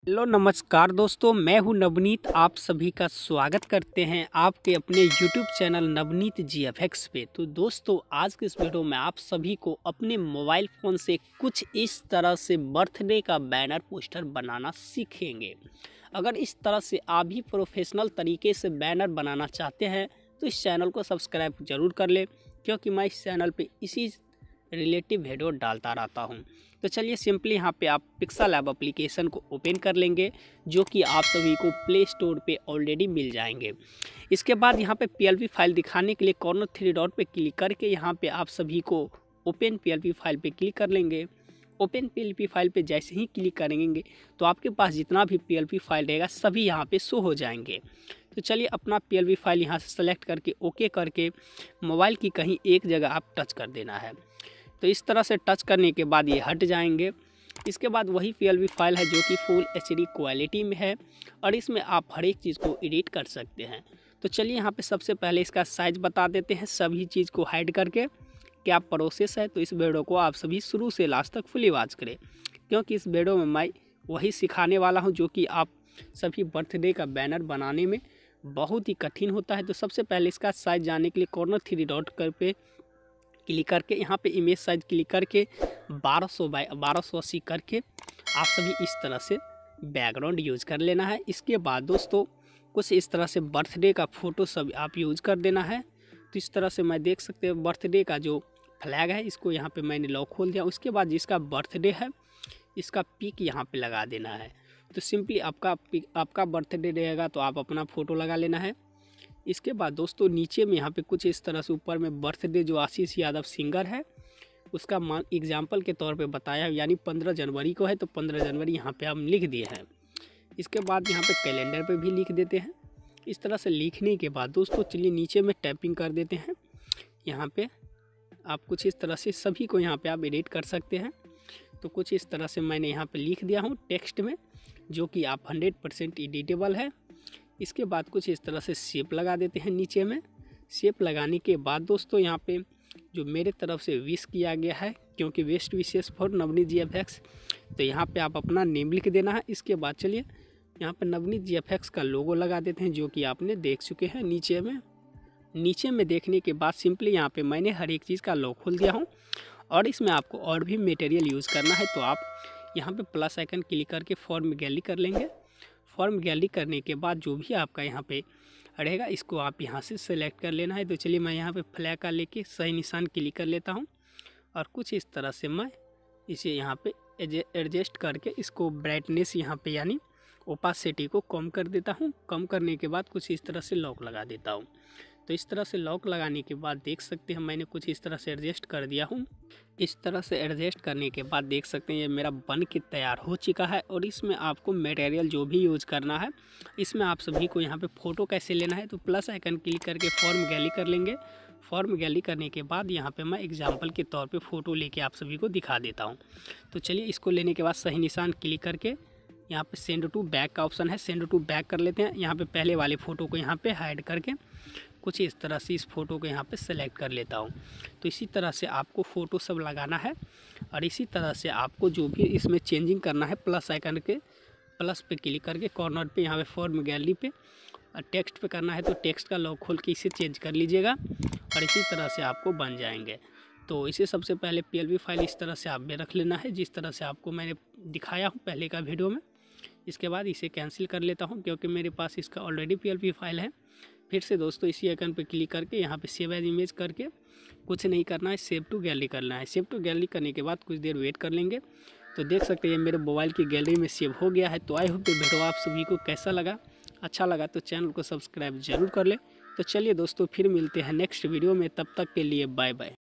Hello नमस्कार दोस्तों, मैं हूं नवनीत। आप सभी का स्वागत करते हैं आपके अपने यूट्यूब चैनल नवनीत GFX पे। तो दोस्तों, आज के इस वीडियो में आप सभी को अपने मोबाइल फ़ोन से कुछ इस तरह से बर्थडे का बैनर पोस्टर बनाना सीखेंगे। अगर इस तरह से आप भी प्रोफेशनल तरीके से बैनर बनाना चाहते हैं तो इस चैनल को सब्सक्राइब ज़रूर कर लें, क्योंकि मैं इस चैनल पर इसी रिलेटिव वीडियो डालता रहता हूं। तो चलिए सिंपली यहाँ पे आप पिक्सल ऐप एप्लीकेशन को ओपन कर लेंगे, जो कि आप सभी को प्ले स्टोर पे ऑलरेडी मिल जाएंगे। इसके बाद यहाँ पे PLP फाइल दिखाने के लिए कॉर्नर 3 डॉट पे क्लिक करके यहाँ पे आप सभी को ओपन PLP फाइल पे क्लिक कर लेंगे। ओपन PLP फाइल पे जैसे ही क्लिक करेंगे तो आपके पास जितना भी PLP फाइल रहेगा सभी यहाँ पे शो हो जाएंगे। तो चलिए अपना PLP फाइल यहाँ से सेलेक्ट करके ओके करके मोबाइल की कहीं एक जगह आप टच कर देना है। तो इस तरह से टच करने के बाद ये हट जाएंगे। इसके बाद वही PLP फाइल है जो कि फुल HD क्वालिटी में है और इसमें आप हर एक चीज़ को एडिट कर सकते हैं। तो चलिए यहाँ पे सबसे पहले इसका साइज़ बता देते हैं, सभी चीज़ को हाइड करके क्या प्रोसेस है। तो इस वीडियो को आप सभी शुरू से लास्ट तक फुली वॉच करें, क्योंकि इस वीडियो में मैं वही सिखाने वाला हूँ जो कि आप सभी बर्थडे का बैनर बनाने में बहुत ही कठिन होता है। तो सबसे पहले इसका साइज़ जानने के लिए कॉर्नर 3 डॉट पे क्लिक करके यहाँ पे इमेज साइज क्लिक करके 1200 बाई 1280 करके आप सभी इस तरह से बैकग्राउंड यूज़ कर लेना है। इसके बाद दोस्तों कुछ इस तरह से बर्थडे का फ़ोटो सब आप यूज़ कर देना है। तो इस तरह से मैं देख सकते हैं बर्थडे का जो फ्लैग है इसको यहाँ पे मैंने लॉक खोल दिया। उसके बाद जिसका बर्थडे है इसका पिक यहाँ पे लगा देना है। तो सिंपली आपका बर्थडे रहेगा तो आप अपना फ़ोटो लगा लेना है। इसके बाद दोस्तों नीचे में यहाँ पे कुछ इस तरह से ऊपर में बर्थडे जो आशीष यादव सिंगर है उसका मान एग्जाम्पल के तौर पे बताया, यानी 15 जनवरी को है तो 15 जनवरी यहाँ पे हम लिख दिए हैं। इसके बाद यहाँ पे कैलेंडर पे भी लिख देते हैं। इस तरह से लिखने के बाद दोस्तों चलिए नीचे में टैपिंग कर देते हैं। यहाँ पे आप कुछ इस तरह से सभी को यहाँ पे आप एडिट कर सकते हैं। तो कुछ इस तरह से मैंने यहाँ पे लिख दिया हूँ टेक्स्ट में, जो कि आप 100% एडिटेबल है। इसके बाद कुछ इस तरह से शेप लगा देते हैं नीचे में। शेप लगाने के बाद दोस्तों यहाँ पे जो मेरे तरफ से विश किया गया है, क्योंकि best wishes for Navneet GFX, तो यहाँ पे आप अपना नेम लिख देना है। इसके बाद चलिए यहाँ पे नवनीत GFX का लोगो लगा देते हैं, जो कि आपने देख चुके हैं नीचे में देखने के बाद सिंपली यहाँ पे मैंने हर एक चीज़ का लॉक खोल दिया हूँ। और इसमें आपको और भी मटेरियल यूज़ करना है, तो आप यहाँ पे प्लस आइकन क्लिक करके फॉर्म गैलरी कर लेंगे। फॉर्म गैलरी करने के बाद जो भी आपका यहाँ पे रहेगा इसको आप यहाँ से सेलेक्ट कर लेना है। तो चलिए मैं यहाँ पे फ्लैग का लेके सही निशान क्लिक कर लेता हूँ और कुछ इस तरह से मैं इसे यहाँ पे एडजस्ट करके इसको ब्राइटनेस यहाँ पे यानी ओपासिटी को कम कर देता हूँ। कम करने के बाद कुछ इस तरह से लॉक लगा देता हूँ। तो इस तरह से लॉक लगाने के बाद देख सकते हैं मैंने कुछ इस तरह से एडजस्ट कर दिया हूँ। इस तरह से एडजस्ट करने के बाद देख सकते हैं ये मेरा बन के तैयार हो चुका है। और इसमें आपको मटेरियल जो भी यूज़ करना है, इसमें आप सभी को यहाँ पे फ़ोटो कैसे लेना है, तो प्लस आइकन क्लिक करके फॉर्म गैलरी कर लेंगे। फॉर्म गैलरी करने के बाद यहाँ पे मैं एग्जांपल के तौर पे फ़ोटो लेके आप सभी को दिखा देता हूँ। तो चलिए इसको लेने के बाद सही निशान क्लिक करके यहाँ पे सेंड टू बैक का ऑप्शन है, सेंड टू बैक कर लेते हैं। यहाँ पे पहले वाले फ़ोटो को यहाँ पे हाइड करके कुछ इस तरह से इस फ़ोटो को यहाँ पे सेलेक्ट कर लेता हूँ। तो इसी तरह से आपको फ़ोटो सब लगाना है और इसी तरह से आपको जो भी इसमें चेंजिंग करना है प्लस आइकन के प्लस पे क्लिक करके कॉर्नर पे यहाँ पे फॉर्म गैलरी पे और टेक्स्ट पे करना है, तो टेक्स्ट का लॉक खोल के इसे चेंज कर लीजिएगा और इसी तरह से आपको बन जाएंगे। तो इसे सबसे पहले PLP फाइल इस तरह से आप में रख लेना है, जिस तरह से आपको मैंने दिखाया हूँ पहले का वीडियो में। इसके बाद इसे कैंसिल कर लेता हूँ, क्योंकि मेरे पास इसका ऑलरेडी PLP फाइल है। फिर से दोस्तों इसी आइकन पे क्लिक करके यहाँ पे सेव एज इमेज करके कुछ नहीं करना है, सेव टू गैलरी करना है। सेव टू गैलरी करने के बाद कुछ देर वेट कर लेंगे। तो देख सकते हैं मेरे मोबाइल की गैलरी में सेव हो गया है। तो आई होप ये वीडियो आप सभी को कैसा लगा, अच्छा लगा तो चैनल को सब्सक्राइब जरूर कर ले। तो चलिए दोस्तों फिर मिलते हैं नेक्स्ट वीडियो में, तब तक के लिए बाय बाय।